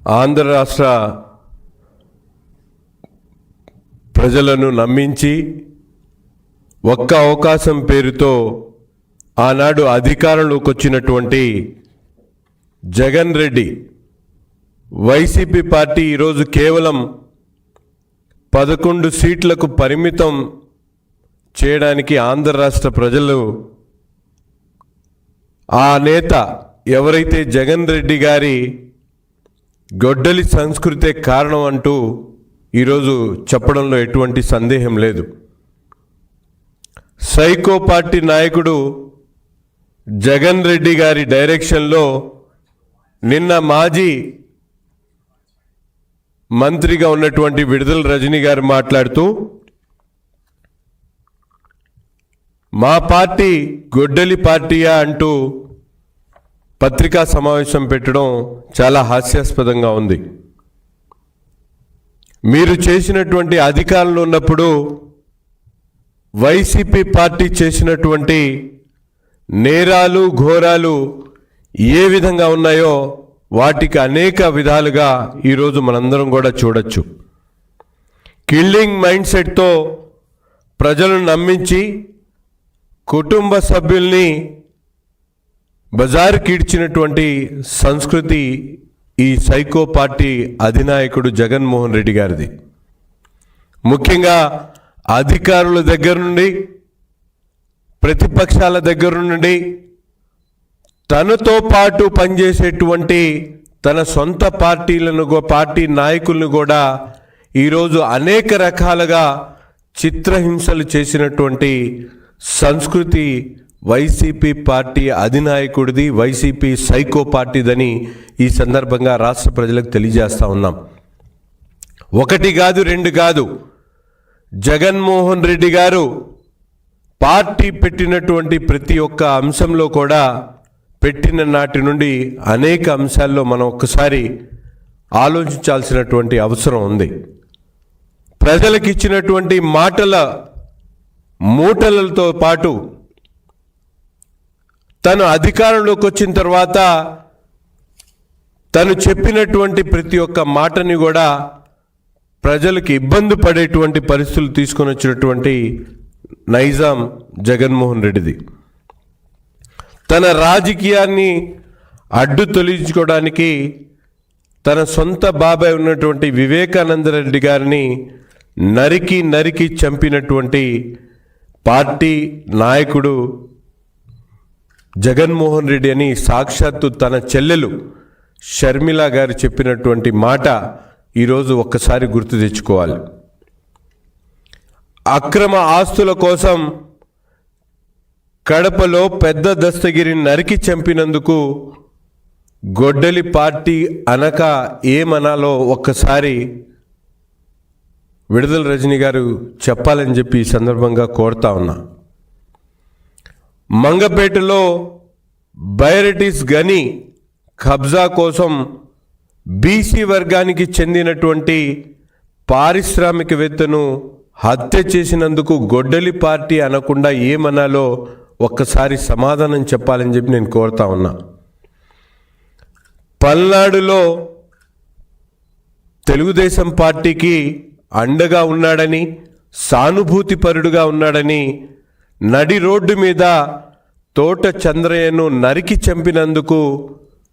ఆంధ్ర రాష్ట్ర ప్రజలను నమ్మించి ఒక్క అవకాశం పేరుతో ఆనాడు అధికారంలోకి వచ్చినటువంటి జగన్ రెడ్డి వైసీపీ పార్టీ ఈరోజు కేవలం 11 సీట్లకు పరిమితం చేయడానికి ఆంధ్ర రాష్ట్ర ప్రజలు ఆ నేత ఎవరైతే జగన్ రెడ్డి గారి గొడ్డలి సంస్కృతే కారణం అంటూ ఈరోజు చెప్పడంలో ఎటువంటి సందేహం లేదు. సైకో పార్టీ నాయకుడు జగన్ రెడ్డి గారి డైరెక్షన్లో నిన్న మాజీ మంత్రిగా ఉన్నటువంటి విడుదల రజనీ గారు మాట్లాడుతూ మా పార్టీ గొడ్డలి పార్టీయా అంటూ పత్రికా సమావేశం పెట్టడం చాలా హాస్యాస్పదంగా ఉంది. మీరు చేసినటువంటి అధికారంలో ఉన్నప్పుడు వైసీపీ పార్టీ చేసినటువంటి నేరాలు ఘోరాలు ఏ విధంగా ఉన్నాయో వాటికి అనేక విధాలుగా ఈరోజు మనందరం కూడా చూడొచ్చు. కిల్లింగ్ మైండ్ సెట్తో ప్రజలను నమ్మించి కుటుంబ సభ్యుల్ని బజారు కీడ్చినటువంటి సంస్కృతి ఈ సైకో పార్టీ అధినాయకుడు జగన్మోహన్ రెడ్డి గారిది. ముఖ్యంగా అధికారుల దగ్గర నుండి ప్రతిపక్షాల దగ్గర నుండి తనతో పాటు పనిచేసేటువంటి తన సొంత పార్టీ నాయకులను కూడా ఈరోజు అనేక రకాలుగా చిత్రహింసలు చేసినటువంటి సంస్కృతి వైసీపీ పార్టీ అధినాయకుడిది, వైసీపీ సైకో పార్టీదని ఈ సందర్భంగా రాష్ట్ర ప్రజలకు తెలియజేస్తా ఉన్నాం. ఒకటి కాదు, రెండు కాదు, జగన్మోహన్ రెడ్డి గారు పార్టీ పెట్టినటువంటి ప్రతి ఒక్క అంశంలో కూడా పెట్టిన నాటి నుండి అనేక అంశాల్లో మనం ఒక్కసారి ఆలోచించాల్సినటువంటి అవసరం ఉంది. ప్రజలకు ఇచ్చినటువంటి మాటల మూటలతో పాటు తను అధికారంలోకి వచ్చిన తర్వాత తను చెప్పినటువంటి ప్రతి ఒక్క మాటని కూడా ప్రజలకు ఇబ్బంది పడేటువంటి పరిస్థితులు తీసుకొని వచ్చినటువంటి నైజాం జగన్మోహన్ రెడ్డిది. తన రాజకీయాన్ని అడ్డు తొలగించుకోవడానికి తన సొంత బాబాయ్ ఉన్నటువంటి వివేకానంద రెడ్డి గారిని నరికి చంపినటువంటి పార్టీ నాయకుడు జగన్మోహన్ రెడ్డి అని సాక్షాత్తు తన చెల్లెలు షర్మిల గారు చెప్పినటువంటి మాట ఈరోజు ఒక్కసారి గుర్తు తెచ్చుకోవాలి. అక్రమ ఆస్తుల కోసం కడపలో పెద్ద దస్తగిరిని నరికి చంపినందుకు గొడ్డలి పార్టీ అనక ఏమనాలో ఒక్కసారి విడుదల రజనీ గారు చెప్పాలని చెప్పి ఈ సందర్భంగా కోరుతా ఉన్నా. మంగపేటలో బైరటిస్ గని కబ్జా కోసం బీసీ వర్గానికి చెందినటువంటి పారిశ్రామికవేత్తను హత్య చేసినందుకు గొడ్డలి పార్టీ అనకుండా ఏమనాలో ఒక్కసారి సమాధానం చెప్పాలని చెప్పి నేను కోరుతా ఉన్నా. పల్నాడులో తెలుగుదేశం పార్టీకి అండగా ఉన్నాడని, సానుభూతిపరుడుగా ఉన్నాడని నడి రోడ్డు మీద తోట చంద్రయ్యను నరికి చంపినందుకు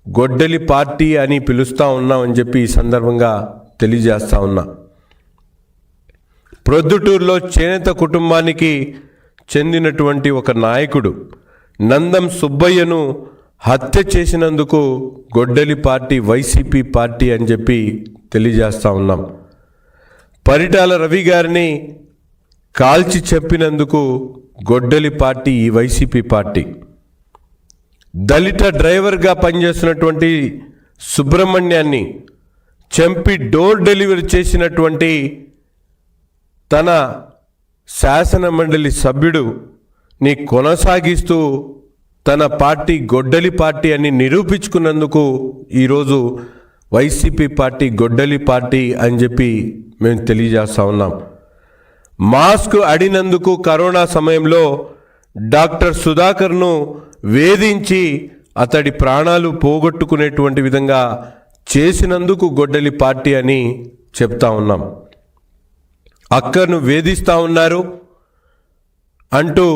గొడ్డలి పార్టీ అని పిలుస్తూ ఉన్నామని చెప్పి ఈ సందర్భంగా తెలియజేస్తా ఉన్నా. ప్రొద్దుటూరులో చేనేత కుటుంబానికి చెందినటువంటి ఒక నాయకుడు నందం సుబ్బయ్యను హత్య చేసినందుకు గొడ్డలి పార్టీ వైసీపీ పార్టీ అని చెప్పి తెలియజేస్తా ఉన్నాం. పరిటాల రవి గారిని కాల్చి చంపినందుకు గొడ్డలి పార్టీ ఈ వైసీపీ పార్టీ. దళిత డ్రైవర్గా పనిచేస్తున్నటువంటి సుబ్రహ్మణ్యాన్ని చంపి డోర్ డెలివరీ చేసినటువంటి తన శాసన మండలి సభ్యుడిని కొనసాగిస్తూ తన పార్టీ గొడ్డలి పార్టీ అని నిరూపించుకున్నందుకు ఈరోజు వైసీపీ పార్టీ గొడ్డలి పార్టీ అని చెప్పి మేము తెలియజేస్తా ఉన్నాం. మాస్క్ అడినందుకు కరోనా సమయంలో డాక్టర్ సుధాకర్ను వేధించి అతడి ప్రాణాలు పోగొట్టుకునేటువంటి విధంగా చేసినందుకు గొడ్డలి పార్టీ అని చెప్తా ఉన్నాం. అక్కను వేధిస్తూ ఉన్నారు అంటూ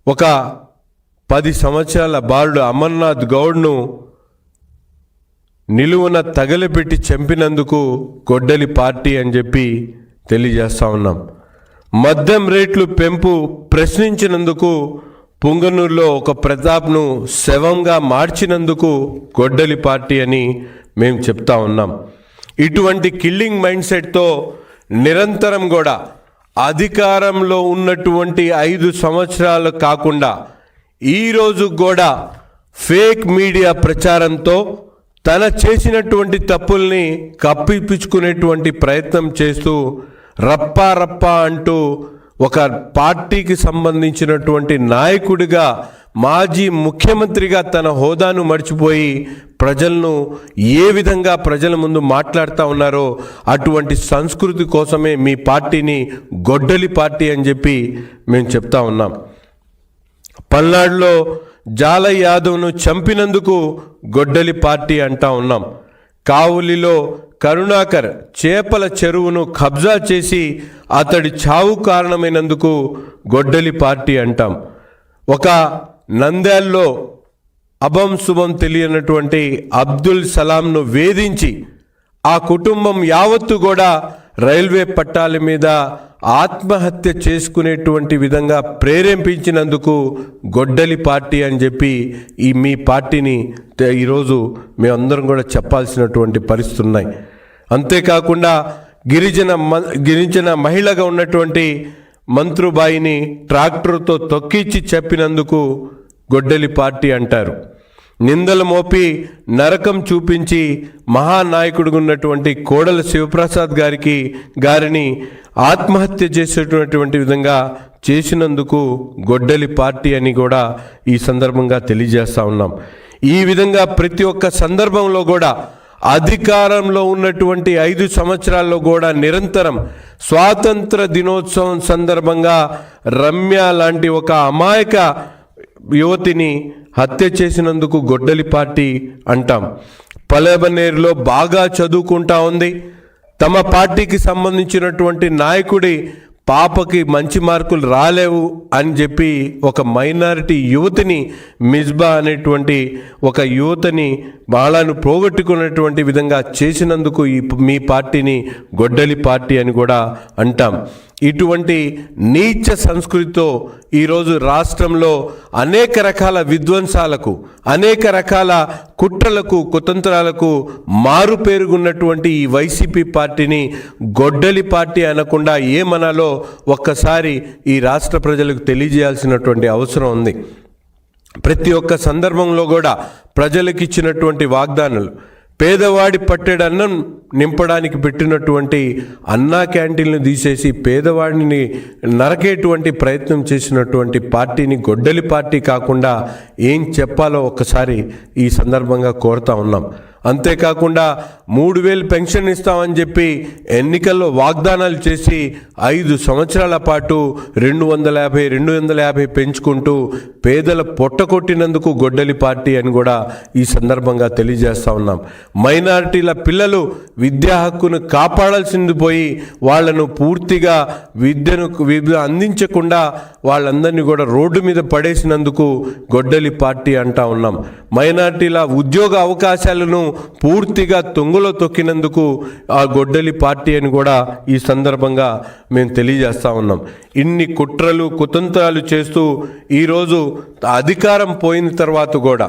ఒక 10 సంవత్సరాల బాలుడు అమర్నాథ్ గౌడ్ను నిలువున తగలబెట్టి చంపినందుకు గొడ్డలి పార్టీ అని చెప్పి తెలియజేస్తూ ఉన్నాం. మద్యం రేట్లు పెంపు ప్రశ్నించినందుకు పుంగనూరులో ఒక ప్రతాప్ను శవంగా మార్చినందుకు గొడ్డలి పార్టీ అని మేము చెప్తా ఉన్నాం. ఇటువంటి కిల్లింగ్ మైండ్ సెట్తో నిరంతరం కూడా అధికారంలో ఉన్నటువంటి 5 సంవత్సరాలు కాకుండా ఈరోజు కూడా ఫేక్ మీడియా ప్రచారంతో తన చేసినటువంటి తప్పుల్ని కప్పిపుచ్చుకునేటువంటి ప్రయత్నం చేస్తూ రప్పా రప్పా అంటూ ఒక పార్టీకి సంబంధించినటువంటి నాయకుడిగా, మాజీ ముఖ్యమంత్రిగా తన హోదాను మర్చిపోయి ప్రజలను ఏ విధంగా ప్రజల ముందు మాట్లాడుతూ ఉన్నారో అటువంటి సంస్కృతి కోసమే మీ పార్టీని గొడ్డలి పార్టీ అని చెప్పి మేము చెప్తా ఉన్నాం. పల్నాడులో జాలయ్ యాదవ్ను చంపినందుకు గొడ్డలి పార్టీ అంటా ఉన్నాం. కావులిలో కరుణాకర్ చేపల చెరువును కబ్జా చేసి అతడి చావు కారణమైనందుకు గొడ్డలి పార్టీ అంటాం. ఒక నంద్యాల్లో అభం శుభం తెలియనటువంటి అబ్దుల్ సలాంను వేధించి ఆ కుటుంబం యావత్తు కూడా రైల్వే పట్టాల మీద ఆత్మహత్య చేసుకునేటువంటి విధంగా ప్రేరేపించినందుకు గొడ్డలి పార్టీ అని చెప్పి మీ పార్టీని ఈరోజు మేమందరం కూడా చెప్పాల్సినటువంటి పరిస్థితులు ఉన్నాయి. అంతేకాకుండా గిరిజన మహిళగా ఉన్నటువంటి మంత్రుబాయిని ట్రాక్టర్తో తొక్కిచ్చి చెప్పినందుకు గొడ్డలి పార్టీ అంటారు. నిందలు మోపి నరకం చూపించి మహానాయకుడిగా ఉన్నటువంటి కోడల శివప్రసాద్ గారిని ఆత్మహత్య చేసేటువంటి విధంగా చేసినందుకు గొడ్డలి పార్టీ అని కూడా ఈ సందర్భంగా తెలియజేస్తా ఉన్నాం. ఈ విధంగా ప్రతి ఒక్క సందర్భంలో కూడా అధికారంలో ఉన్నటువంటి 5 సంవత్సరాల్లో కూడా నిరంతరం స్వాతంత్ర దినోత్సవం సందర్భంగా రమ్య లాంటి ఒక అమాయక యువతిని హత్య చేసినందుకు గొడ్డలి పార్టీ అంటాం. పలేబనేరులో బాగా చదువుకుంటా ఉంది. తమ పార్టీకి సంబంధించినటువంటి నాయకుడి పాపకి మంచి మార్కులు రాలేవు అని చెప్పి ఒక మైనారిటీ యువతిని, మిస్బా అనేటువంటి ఒక యువతని బాలను పోగొట్టుకున్నటువంటి విధంగా చేసినందుకు మీ పార్టీని గొడ్డలి పార్టీ అని కూడా అంటాం. ఇటువంటి నీచ సంస్కృతితో ఈరోజు రాష్ట్రంలో అనేక రకాల విధ్వంసాలకు, అనేక రకాల కుట్రలకు, కుతంత్రాలకు మారు పేరుగున్నటువంటి ఈ వైసీపీ పార్టీని గొడ్డలి పార్టీ అనకుండా ఏమనాలో ఒక్కసారి ఈ రాష్ట్ర ప్రజలకు తెలియజేయాల్సినటువంటి అవసరం ఉంది. ప్రతి ఒక్క సందర్భంలో కూడా ప్రజలకు ఇచ్చినటువంటి వాగ్దానాలు, పేదవాడి పట్టెడన్నం నింపడానికి పెట్టినటువంటి అన్నా క్యాంటీన్లు తీసేసి పేదవాడిని నరకేటువంటి ప్రయత్నం చేసినటువంటి పార్టీని గొడ్డలి పార్టీ కాకుండా ఏం చెప్పాలో ఒక్కసారి ఈ సందర్భంగా కోరుతా ఉన్నాం. అంతేకాకుండా 3,000 పెన్షన్ ఇస్తామని చెప్పి ఎన్నికల్లో వాగ్దానాలు చేసి 5 సంవత్సరాల పాటు 250 పెంచుకుంటూ పేదల పొట్టకొట్టినందుకు గొడ్డలి పార్టీ అని కూడా ఈ సందర్భంగా తెలియజేస్తూ ఉన్నాం. మైనారిటీల పిల్లలు విద్యా హక్కును కాపాడాల్సింది పోయి వాళ్లను పూర్తిగా విద్య అందించకుండా వాళ్ళందరినీ కూడా రోడ్డు మీద పడేసినందుకు గొడ్డలి పార్టీ అంటా ఉన్నాం. మైనారిటీల ఉద్యోగ అవకాశాలను పూర్తిగా తొంగలో తొక్కినందుకు ఆ గొడ్డలి పార్టీ అని కూడా ఈ సందర్భంగా మేము తెలియజేస్తా ఉన్నాం. ఇన్ని కుట్రలు కుతంత్రాలు చేస్తూ ఈరోజు అధికారం పోయిన తర్వాత కూడా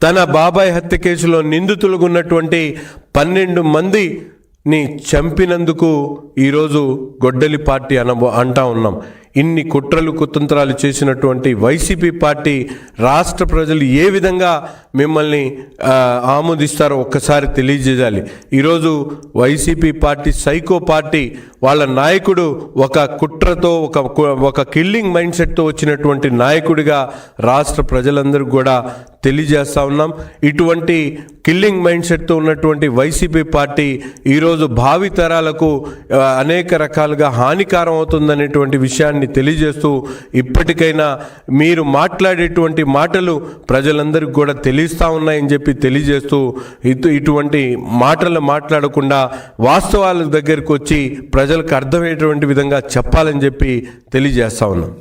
తన బాబాయ్ హత్య కేసులో నిందితులుగా ఉన్నటువంటి 12 మందిని చంపినందుకు ఈరోజు గొడ్డలి పార్టీ అంటా ఉన్నాం. ఇన్ని కుట్రలు కుతంత్రాలు చేసినటువంటి వైసీపీ పార్టీ రాష్ట్ర ప్రజలు ఏ విధంగా మిమ్మల్ని ఆమోదిస్తారో ఒక్కసారి తెలియజేయాలి. ఈరోజు వైసీపీ పార్టీ సైకో పార్టీ, వాళ్ళ నాయకుడు ఒక కుట్రతో ఒక కిల్లింగ్ మైండ్ సెట్తో వచ్చినటువంటి నాయకుడిగా రాష్ట్ర ప్రజలందరికీ కూడా తెలియజేస్తా ఉన్నాం. ఇటువంటి కిల్లింగ్ మైండ్ సెట్తో ఉన్నటువంటి వైసీపీ పార్టీ ఈరోజు భావితరాలకు అనేక రకాలుగా హానికరం అవుతుందనేటువంటి విషయాన్ని విషయాన్ని తెలియజేస్తూ ఇప్పటికైనా మీరు మాట్లాడేటువంటి మాటలు ప్రజలందరికీ కూడా తెలియస్తూ ఉన్నాయని చెప్పి తెలియజేస్తూ ఇటువంటి మాటలు మాట్లాడకుండా వాస్తవాల దగ్గరికి వచ్చి ప్రజలకు అర్థమయ్యేటువంటి విధంగా చెప్పాలని చెప్పి తెలియజేస్తా ఉన్నాం.